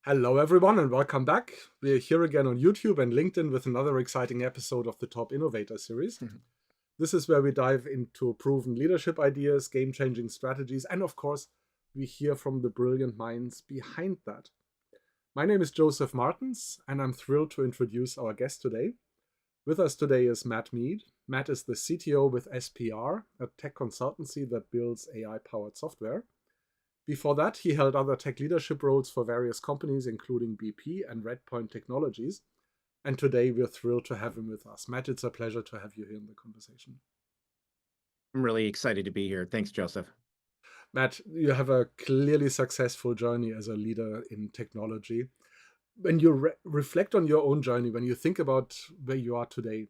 Hello, everyone, and welcome back. We're here again on YouTube and LinkedIn with another exciting episode of the Top Innovator Series. This is where we dive into proven leadership ideas, game-changing strategies, and of course, we hear from the brilliant minds behind that. My name is Josef Martens, and I'm thrilled to introduce our guest today. With us today is Matt Mead. Matt is the CTO with SPR, a tech consultancy that builds AI-powered software. Before that, he held other tech leadership roles for various companies, including BP and Redpoint Technologies. And today we're thrilled to have him with us. Matt, it's a pleasure to have you here in the conversation. I'm really excited to be here. Thanks, Joseph. Matt, you have a clearly successful journey as a leader in technology. When you reflect on your own journey, when you think about where you are today,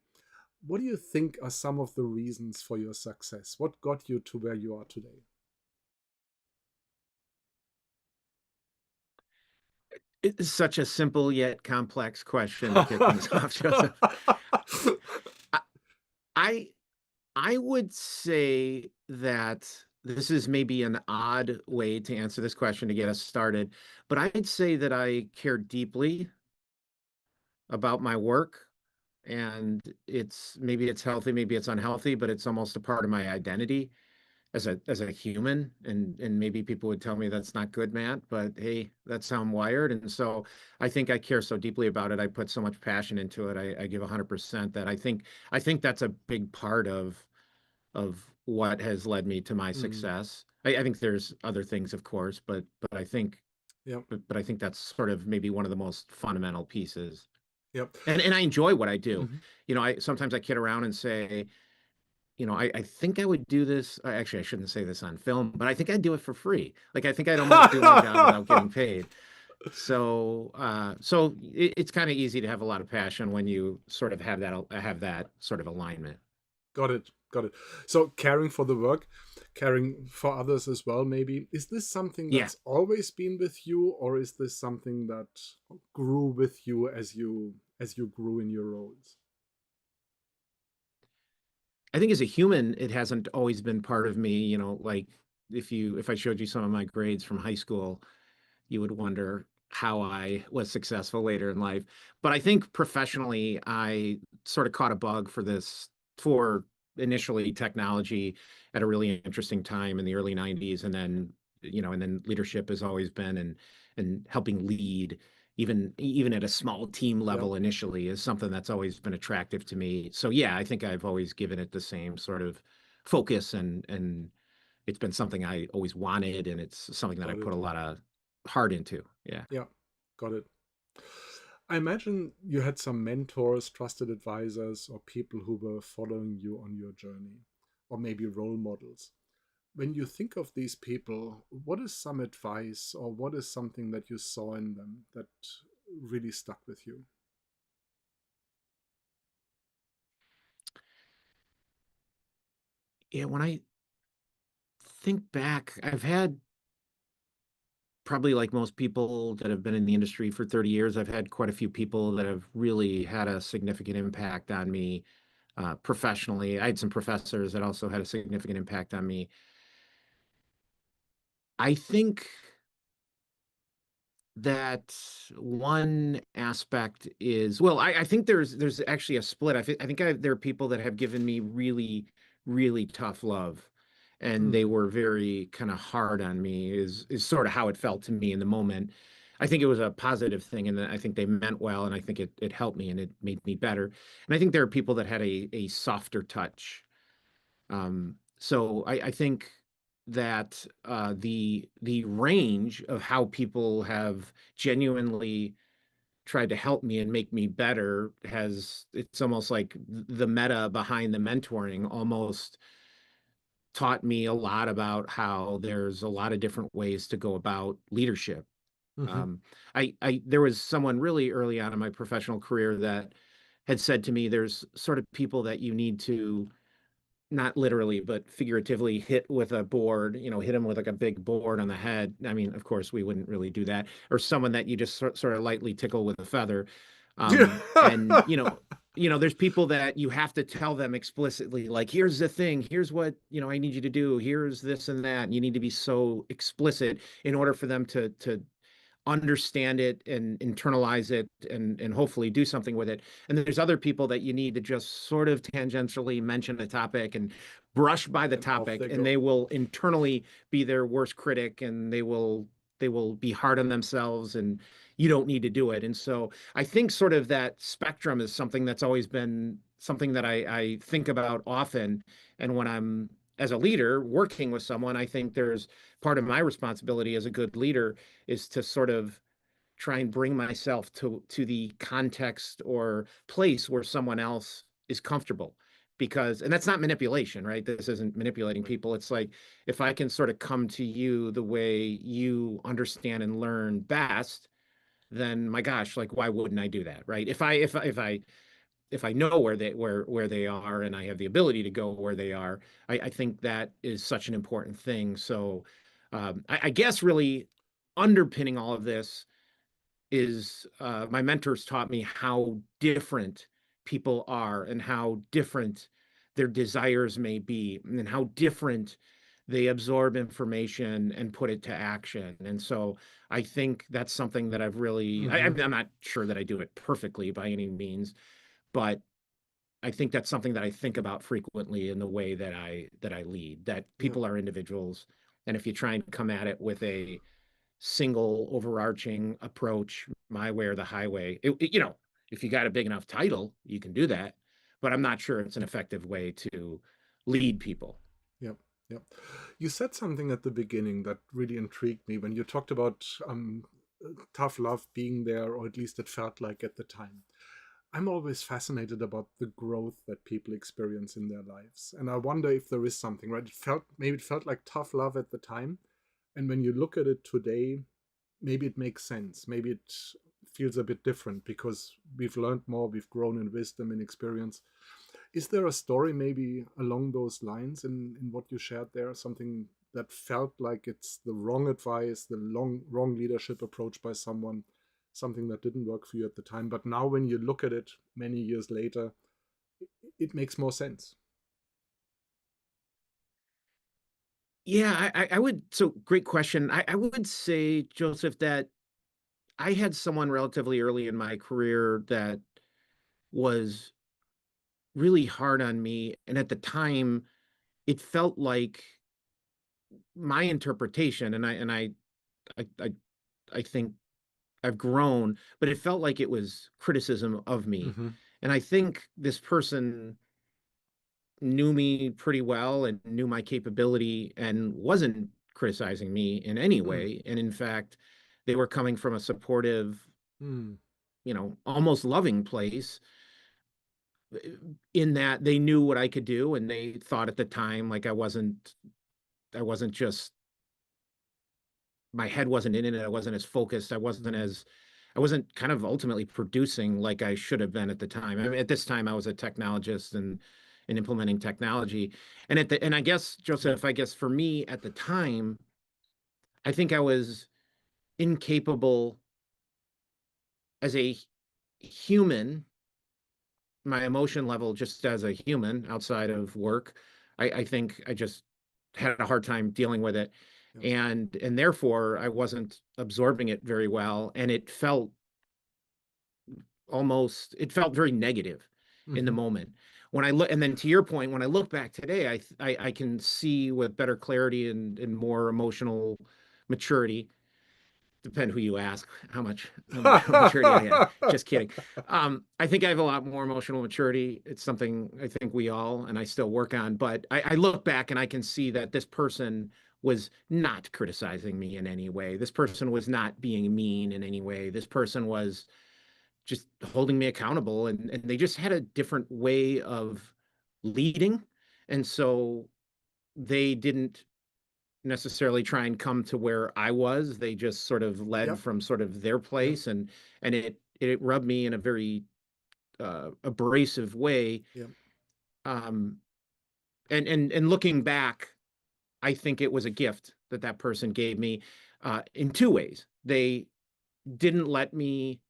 what do you think are some of the reasons for your success? What got you to where you are today? It's such a simple yet complex question to kick things off, Joseph. I I I would say that this is maybe an odd way to answer this question to get us started, but I'd say that I care deeply about my work, and maybe it's healthy, maybe it's unhealthy, but it's almost a part of my identity as a human, and maybe people would tell me that's not good, Matt, but hey, that's how I'm wired. And so I think I care so deeply about it. I put so much passion into it. I give 100% that I think that's a big part of what has led me to my Mm, success. I think there's other things, of course, but I think yeah, but I think that's sort of maybe one of the most fundamental pieces. yeah. And I enjoy what I do. Mhm. I sometimes I kid around and say, I think I would do this. Actually, I shouldn't say this on film, but I think I'd do it for free. Like, I think I'd almost do my job without getting paid. So it's kind of easy to have a lot of passion when you sort of have that sort of alignment. Got it. Got it. So caring for the work, caring for others as well, maybe. Is this something Yeah, that's always been with you, or is this something that grew with you as you grew in your roles? I think as a human, it hasn't always been part of me. Like if I showed you some of my grades from high school, you would wonder how I was successful later in life. But I think professionally, I sort of caught a bug for initially technology at a really interesting time in the early 90s. And then leadership has always been and helping lead even at a small team Yeah, level initially is something that's always been attractive to me. So yeah, I think I've always given it the same sort of focus and it's been something I always wanted, and it's something that I got put it. a lot of heart into. Yeah. Yeah, got it. I imagine you had some mentors, trusted advisors, or people who were following you on your journey, or maybe role models. When you think of these people, what is some advice or what is something that you saw in them that really stuck with you? Yeah, when I think back, I've had probably like most people that have been in the industry for 30 years, I've had quite a few people that have really had a significant impact on me professionally. I had some professors that also had a significant impact on me. I think that one aspect is, well, I think there's actually a split. I think there are people that have given me really, really tough love, and they Mm, were very kind of hard on me, is sort of how it felt to me in the moment. I think it was a positive thing, and I think they meant well, and I think it helped me and it made me better. And I think there are people that had a softer touch. So I think that the range of how people have genuinely tried to help me and make me better it's almost like the meta behind the mentoring almost taught me a lot about how there's a lot of different ways to go about leadership. hmm. I there was someone really early on in my professional career that had said to me, there's sort of people that you need to not literally, but figuratively hit with a board, hit them with like a big board on the head. I mean, of course, we wouldn't really do that. Or someone that you just sort of lightly tickle with a feather. And there's people that you have to tell them explicitly, like, here's the thing, here's what, I need you to do, here's this and that. And you need to be so explicit in order for them to understand it and internalize it and hopefully do something with it. And there's other people that you need to just sort of tangentially mention a topic and brush by the And off topic, they and go. they will internally be their worst critic, and they will be hard on themselves, and you don't need to do it. And so I think sort of that spectrum is something that's always been something that I think about often. And when I'm as a leader working with someone, I think there's part of my responsibility as a good leader is to sort of try and bring myself to the context or place where someone else is comfortable. Because, and that's not manipulation, right? This isn't manipulating Right. people. It's like if I can sort of come to you the way you understand and learn best, then my gosh, like why wouldn't I do that, right? If I know where they are and I have the ability to go where they are, I think that is such an important thing. So I guess really underpinning all of this is my mentors taught me how different people are and how different their desires may be and how different they absorb information and put it to action. And so I think that's something that I've really, Hmm. I'm not sure that I do it perfectly by any means, but I think that's something that I think about frequently in the way that I lead, that Yeah. people are individuals. And if you try and come at it with a single overarching approach, my way or the highway, if you got a big enough title, you can do that. But I'm not sure it's an effective way to lead people. Yep. Yep. You said something at the beginning that really intrigued me when you talked about tough love being there, or at least it felt like at the time. I'm always fascinated about the growth that people experience in their lives. And I wonder if there is something, right? Maybe it felt like tough love at the time. And when you look at it today, maybe it makes sense. Maybe it feels a bit different because we've learned more, we've grown in wisdom and experience. Is there a story maybe along those lines in what you shared there? Something that felt like it's the wrong advice, the wrong leadership approach by someone, something that didn't work for you at the time. But now when you look at it many years later, it makes more sense. Yeah, I would. So great question. I would say, Joseph, that I had someone relatively early in my career that was really hard on me. And at the time, it felt like my interpretation, and I think I've grown, but it felt like it was criticism of me. Hmm. And I think this person knew me pretty well and knew my capability and wasn't criticizing me in any Mm. way. And in fact, they were coming from a supportive, Mm. almost loving place, in that they knew what I could do, and they thought at the time like I wasn't just, my head wasn't in it. I wasn't as focused. Mm. I wasn't kind of ultimately producing like I should have been at the time. I mean, at this time I was a technologist and implementing technology. And I guess, Yeah. Joseph, I guess for me at the time, I think I was incapable as a human, my emotion level just as a human outside of work. I think I just had a hard time dealing with it. Yeah. And therefore I wasn't absorbing it very well. And it felt very negative in the Hmm. moment. When I look, and then to your point, when I look back today, I can see with better clarity and more emotional maturity. Depend who you ask, how much emotional maturity I had. Just kidding. I think I have a lot more emotional maturity. It's something I think we all, and I still work on. But I look back and I can see that this person was not criticizing me in any way. This person was not being mean in any way. This person was just holding me accountable, and they just had a different way of leading. And so they didn't necessarily try and come to where I was. They just sort of led Yep. from sort of their Yep. place, and it rubbed me in a very abrasive way. Yep. Um, and looking back, I think it was a gift that that person gave me in two ways. They didn't let me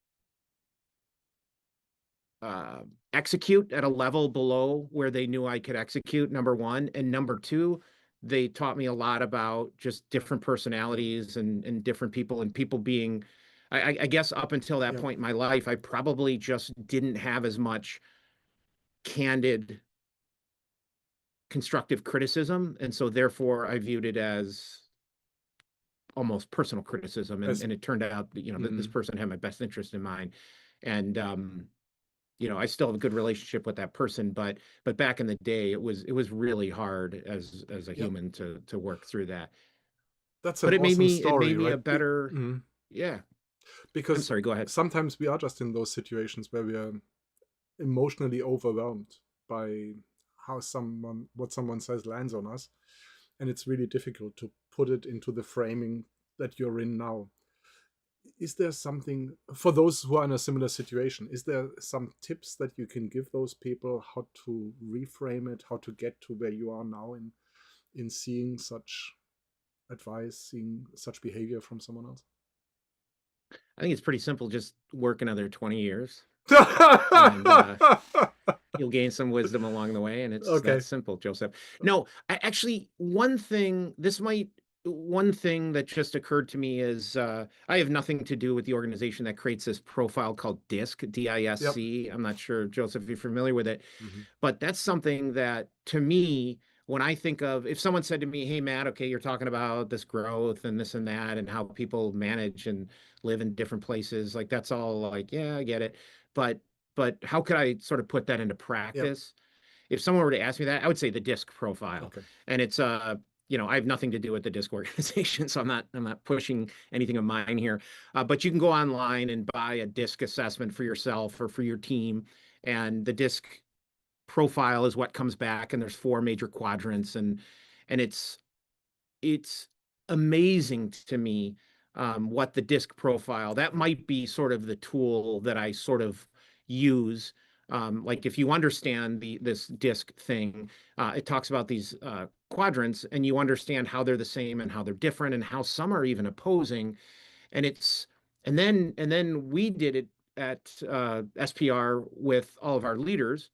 uh, execute at a level below where they knew I could execute, number one. And number two, they taught me a lot about just different Yep. personalities and different people, and people being I guess up until that Yeah. point in my life, I probably just didn't have as much candid, constructive criticism. And so therefore I viewed it as almost personal criticism. I And see. it turned out that, this Mm. person had my best interest in mind. And I still have a good relationship with that person, but back in the day, it was really hard as a Yep. human to work through that. That's But an awesome it made story, me right? a better, Mhm. yeah. I'm Because sorry, go ahead. sometimes we are just in those situations where we are emotionally overwhelmed by what someone says lands on us, and it's really difficult to put it into the framing that you're in now. Is there something for those who are in a similar situation? Is there some tips that you can give those people how to reframe it, how to get to where you are now in seeing such advice, seeing such behavior from someone else? I think it's pretty simple. Just work another 20 years and you'll gain some wisdom along the way. And it's that Okay. simple, Joseph. No, I actually, one thing that just occurred to me is I have nothing to do with the organization that creates this profile called DISC, Yep. DISC. I'm not sure, Joseph, if you're familiar with it, Hmm. but that's something that to me, when I think of, if someone said to me, hey, Matt, okay, you're talking about this growth and this and that and how people manage and live in different places, like that's all like, yeah, I get it. But how could I sort of put that into Yep. practice? If someone were to ask me that, I would say the DISC profile. Okay. And it's I have nothing to do with the DISC organization, so I'm not pushing anything of mine here. But you can go online and buy a DISC assessment for yourself or for your team, and the DISC profile is what comes back, and there's four major quadrants, and it's amazing to me what the DISC profile, that Yep. might be sort of the tool that I sort of use. Like if you understand this DISC thing, it talks about these quadrants, and you understand how they're the same and how they're different and how some are even opposing. And it's and then we did it at SPR with all of our leaders,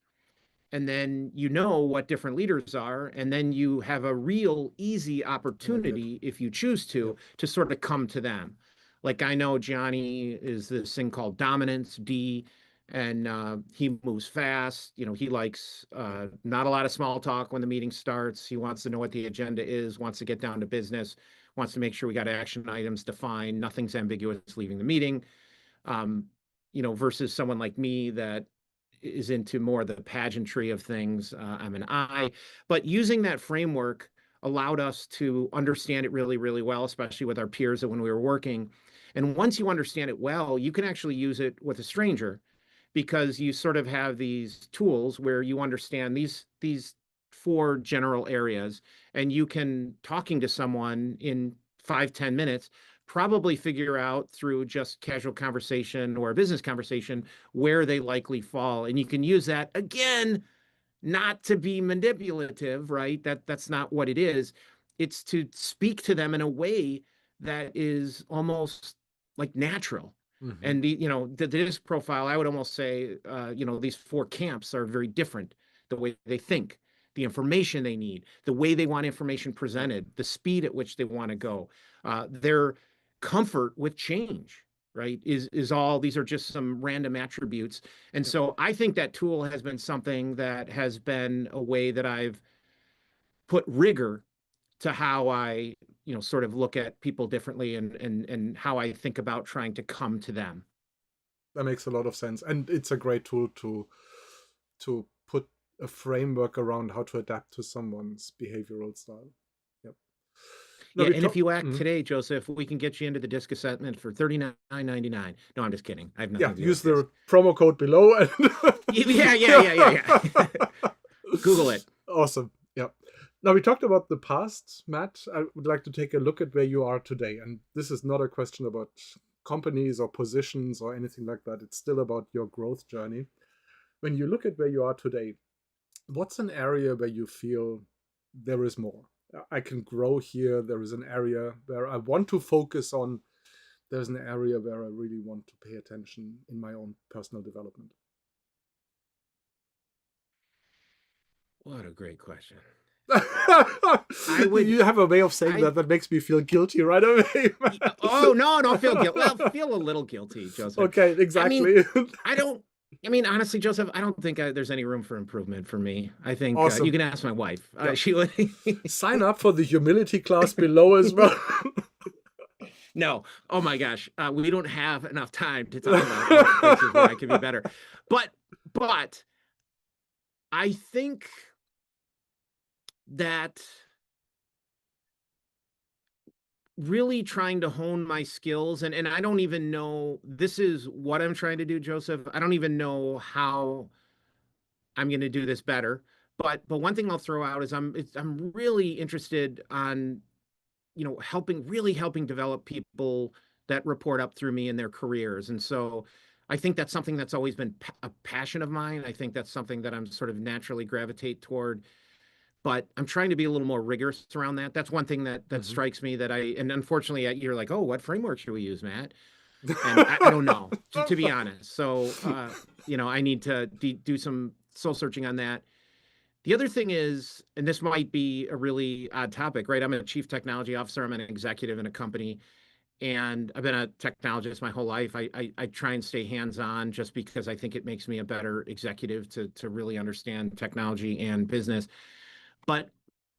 and then you know what different leaders are, and then you have a real easy I like that. opportunity, if you choose Yep. to sort of come to them. Like I know Johnny is this thing called dominance, D, and he moves fast. He likes not a lot of small talk when the meeting starts. He wants to know what the agenda is, wants to get down to business, wants to make sure we got action items defined, nothing's ambiguous leaving the meeting. um, versus someone like me that is into more of the pageantry of things. I'm an I, but using that framework allowed us to understand it really, really well, especially with our peers when we were working. And once you understand it well, you can actually use it with a stranger, because you sort of have these tools where you understand these four general areas, and you can, talking to someone in 5-10 minutes, probably figure out through just casual conversation or a business conversation where they likely fall. And you can use that again, not to be manipulative, right? That's not what it is. It's to speak to them in a way that is almost like natural. Hmm. And the DISC profile, I would almost say, these four camps are very different. The way they think, the information they need, the way they want information Yep. presented, the speed at which they want to go, their comfort with change, right? Is all these are just some random attributes. And Yep. so I think that tool has been something that has been a way that I've put rigor to how I, sort of look at people differently, and how I think about trying to come to them. That makes a lot of sense, and it's a great tool to put a framework around how to adapt to someone's behavioral style. Yep. Now Yeah, we and if talk. you act today, Joseph, we can get you into the disc assessment for $39.99. No, I'm just kidding. I have Yeah, nothing to do use with disc. the promo code below. And Yeah, yeah, yeah, yeah, yeah. Google it. Awesome. Yeah. Now we talked about the past, Matt. I would like to take a look at where you are today. And this is not a question about companies or positions or anything like that. It's still about your growth journey. When you look at where you are today, what's an area where you feel there is more? I can grow here. There is an area where I want to focus on. There's an area where I really want to pay attention in my own personal development. What a great question. I would, You have a way of saying I, that makes me feel guilty right away, Matt. oh no, don't feel guilty. Well, feel a little guilty, Joseph. Okay, I mean, exactly. I don't, I mean, honestly, Joseph, I don't think there's any room for improvement for me. I think you Awesome. can ask my wife. Yeah. She would. Sign up for the humility class below as well. No. Oh my gosh. We don't have enough time to talk about all the places where I could be better. But I think that really trying to hone my skills, and I don't even know, this is what I'm trying to do, Joseph. I don't even know how I'm going to do this better. But one thing I'll throw out is I'm really interested on, really helping develop people that report up through me in their careers. And so I think that's something that's always been a passion of mine. I think that's something that I'm sort of naturally gravitate toward, but I'm trying to be a little more rigorous around that. That's one thing that Mhm. strikes me, and unfortunately you're like, oh, what framework should we use, Matt? And I don't know, to be honest. So, I need to do some soul searching on that. The other thing is, and this might be a really odd topic, right? I'm a chief technology officer. I'm an executive in a company, and I've been a technologist my whole life. I try and stay hands-on just because I think it makes me a better executive to really understand technology and business. But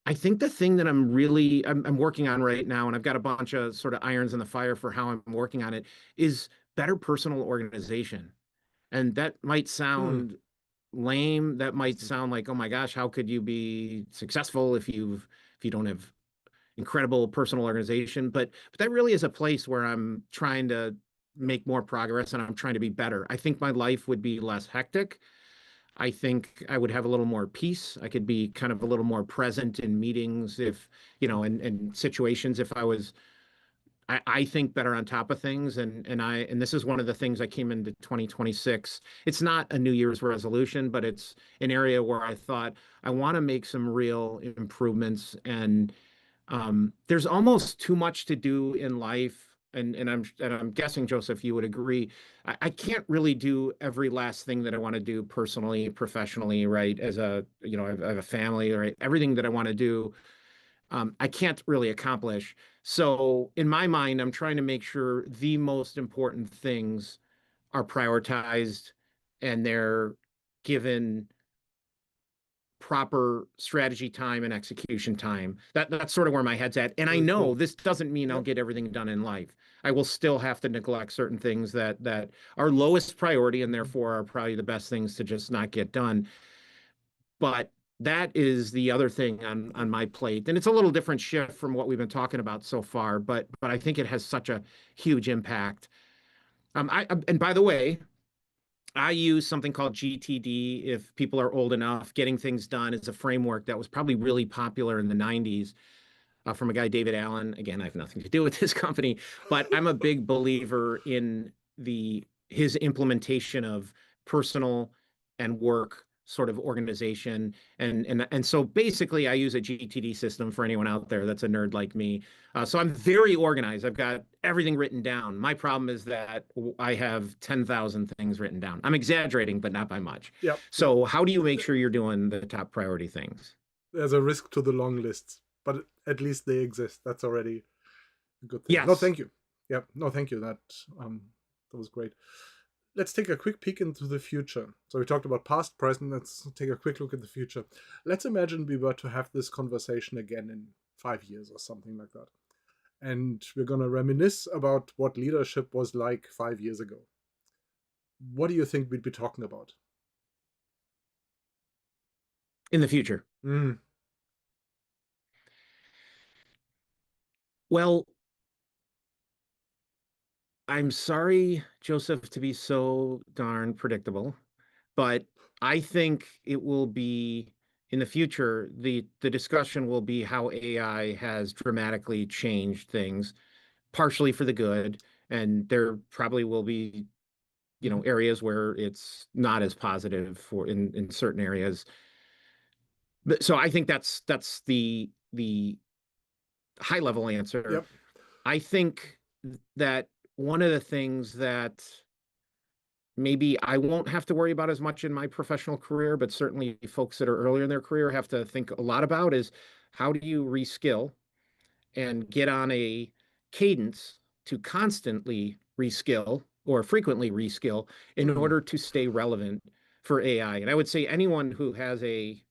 I think the thing that I'm working on right now, and I've got a bunch of sort of irons in the fire for how I'm working on it, is better personal organization. And that might Hmm. sound lame. That might Awesome. sound like, oh my gosh, how could you be successful if you don't have incredible personal organization? But that really is a place where I'm trying to make more progress and I'm trying to be better. I think my life would be less hectic. I think I would have a little more peace. I could be kind of a little more present in meetings if, and situations if I was, I think better on top of things. And this is one of the things I came into 2026. It's not a New Year's resolution, but it's an area where I thought I want to make some real improvements. And there's almost too much to do in life. And I'm guessing, Joseph, you would agree. I can't really do every last thing that I want to do personally, professionally, right? I have a family, right? Everything that I want to do, I can't really accomplish. So in my mind, I'm trying to make sure the most important things are prioritized and they're given proper strategy time and execution time. That's sort of where my head's at. And I Very know cool. this doesn't mean I'll Yep. get everything done in life. I will still have to neglect certain things that are lowest priority and therefore are probably the best things to just not get done. But that is the other thing on my plate. And it's a little different shift from what we've been talking about so far, but I think it has such a huge impact. And by the way, I use something called GTD. If people are old enough, Getting Things Done is a framework that was probably really popular in the 90s from a guy, David Allen. Again, I have nothing to do with this company, but I'm a big believer in his implementation of personal and work sort of organization. And so basically I use a GTD system for anyone out there that's a nerd like me. So I'm very organized. I've got everything written down. My problem is that I have 10,000 things written down. I'm exaggerating, but not by much. Yep. Yep. So how do you make sure you're doing the top priority things? There's a risk to the long lists, but at least they exist. That's already a good thing. No, Yes. thank you. Yep. No, thank you. Um, that was great. Let's take a quick peek into the future. So we talked about past, present. Let's take a quick look at the future. Let's imagine we were to have this conversation again in 5 years or something like that. And we're going to reminisce about what leadership was like 5 years ago. What do you think we'd be talking about? In the future. Mm, Well, I'm sorry, Joseph, to be so darn predictable, but I think it will be in the future, the discussion will be how AI has dramatically changed things, partially for the good, and there probably will be, mhm. areas where it's not as positive for in certain areas. But so I think that's the high level answer. Yep. I think that one of the things that maybe I won't have to worry about as much in my professional career, but certainly folks that are earlier in their career have to think a lot about is how do you reskill and get on a cadence to constantly reskill or frequently reskill in Hmm. order to stay relevant for AI. And I would say anyone who has a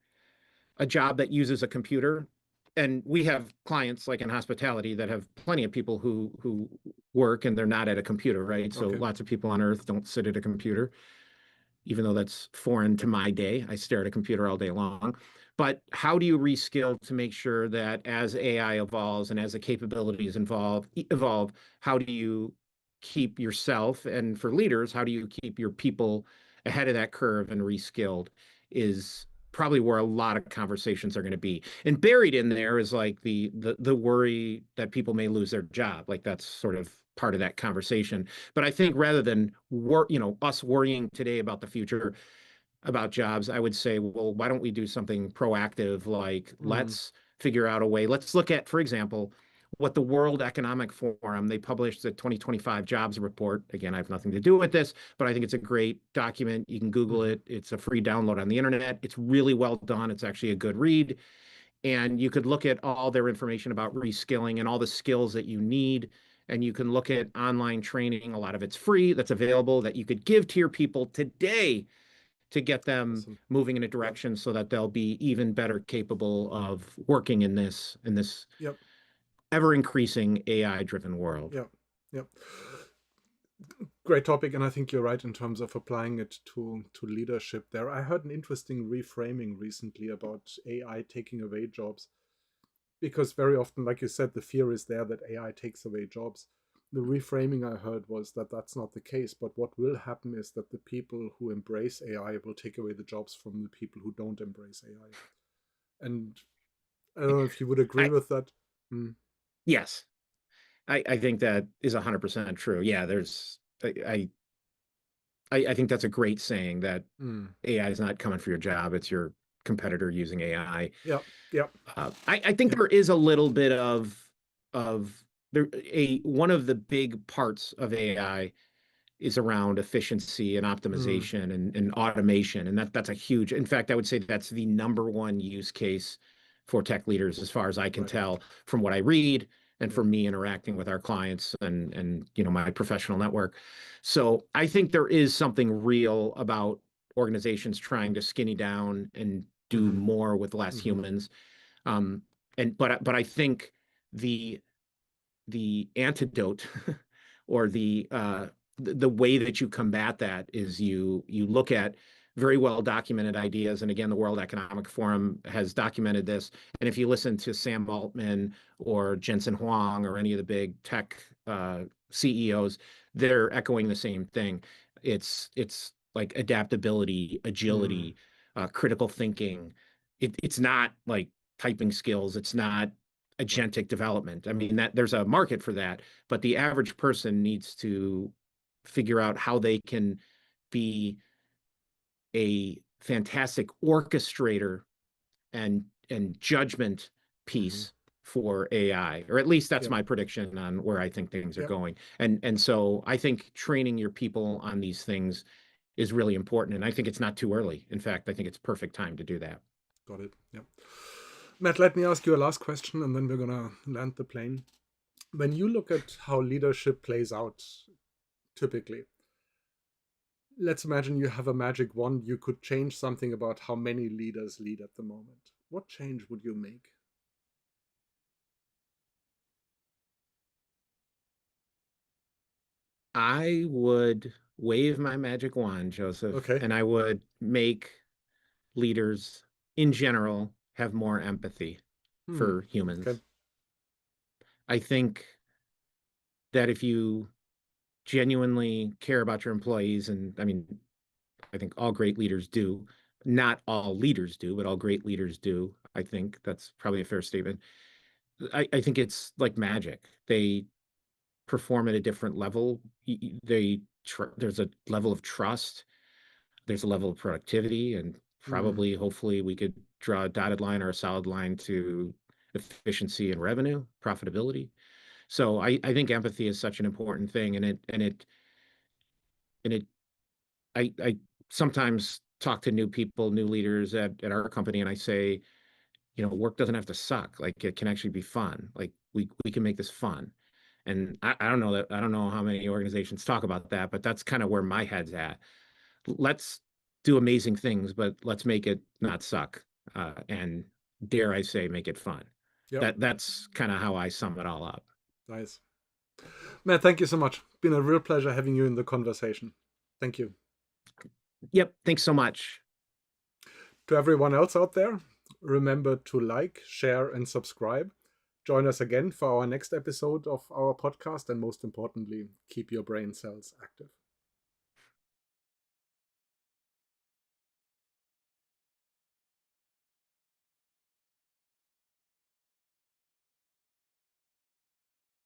job that uses a computer, and we have clients like in hospitality that have plenty of people who work and they're not at a computer, right? So Okay. lots of people on earth don't sit at a computer, even though that's foreign to my day. I stare at a computer all day long. But how do you reskill to make sure that as AI evolves and as the capabilities evolve, how do you keep yourself, and for leaders, how do you keep your people ahead of that curve and reskilled is probably where a lot of conversations are going to be. And buried in there is like the worry that people may lose their job. Like that's sort of part of that conversation. But I think rather than us worrying today about the future, about jobs, I would say, well, why don't we do something proactive? Like, Hmm. let's figure out a way. Let's look at, for example, what the World Economic Forum, they published the 2025 jobs report. Again, I have nothing to do with this, but I think it's a great document. You can Google Hmm. it. It's a free download on the internet. It's really well done. It's actually a good read. And you could look at all their information about reskilling and all the skills that you need. And you can look at online training. A lot of it's free that's available that you could give to your people today to get them Awesome. moving in a Yep. direction so that they'll be even better capable of working in this Yep. ever increasing AI driven world. Yep. Yep. Great topic, and I think you're right in terms of applying it to leadership there. I heard an interesting reframing recently about AI taking away jobs, because very often, like you said, the fear is there that AI takes away jobs. The reframing I heard was that that's not the case, but what will happen is that the people who embrace AI will take away the jobs from the people who don't embrace AI. And I don't know if you would agree I with that. Mm. Yes, I think that is 100% true. Yeah, there's I think that's a great saying that Mm. AI is not coming for your job, it's your competitor using AI. Yep. Yep. I think Yep. there is a little bit of there a one of the big parts of AI is around efficiency and Mm. optimization and automation. And that's a huge, in fact, I would say that's the number one use case for tech leaders, as far as I can Right. tell from what I read and Yep. from me interacting with our clients and my professional network. So I think there is something real about organizations trying to skinny down and do Hmm. more with less Hmm. humans. Um, but I think the the antidote or the way that you combat that is you look at very well documented ideas. And again, the World Economic Forum has documented this. And if you listen to Sam Altman or Jensen Huang or any of the big tech CEOs, they're echoing the same thing. It's like adaptability, Mm. agility, critical thinking. It's not like typing skills. It's not Right. agentic development. I mean, that there's a market for that, but the average person needs to figure out how they can be a fantastic orchestrator and judgment Hmm. piece for AI, or at least that's Yep. my prediction on where I think things are Yep. going. And so I think training your people on these things is really important. And I think it's not too early. In fact, I think it's perfect time to do that. Got it. Yep. Matt, let me ask you a last question and then we're going to land the plane. When you look at how leadership plays out typically, let's imagine you have a magic wand. You could change something about how many leaders lead at the moment. What change would you make? I would wave my magic wand, Joseph, Okay. and I would make leaders in general have more empathy Hmm. for Okay. humans. I think that if you genuinely care about your employees, and I mean, I think all great leaders do, not all leaders do, but all great leaders do. I think that's probably a fair statement. I think it's like magic. They perform at a different level. There's a level of trust, there's a level of productivity, and Hmm. probably, hopefully, we could draw a dotted line or a solid line to efficiency and revenue, profitability. So I think empathy is such an important thing, and it I sometimes talk to new people, new leaders at our company, and I say, work doesn't have to suck. Like it can actually be fun. Like we can make this fun. And I don't know I don't know how many organizations talk about that, but that's kind of where my head's at. Let's do amazing things, but let's make it not suck. And dare I say, make it fun. Yep. That's kind of how I sum it all up. Nice. Matt, thank you so much. Been a real pleasure having you in the conversation. Thank you. Yep. Thanks so much. To everyone else out there, remember to like, share, and subscribe. Join us again for our next episode of our podcast, and most importantly, keep your brain cells active.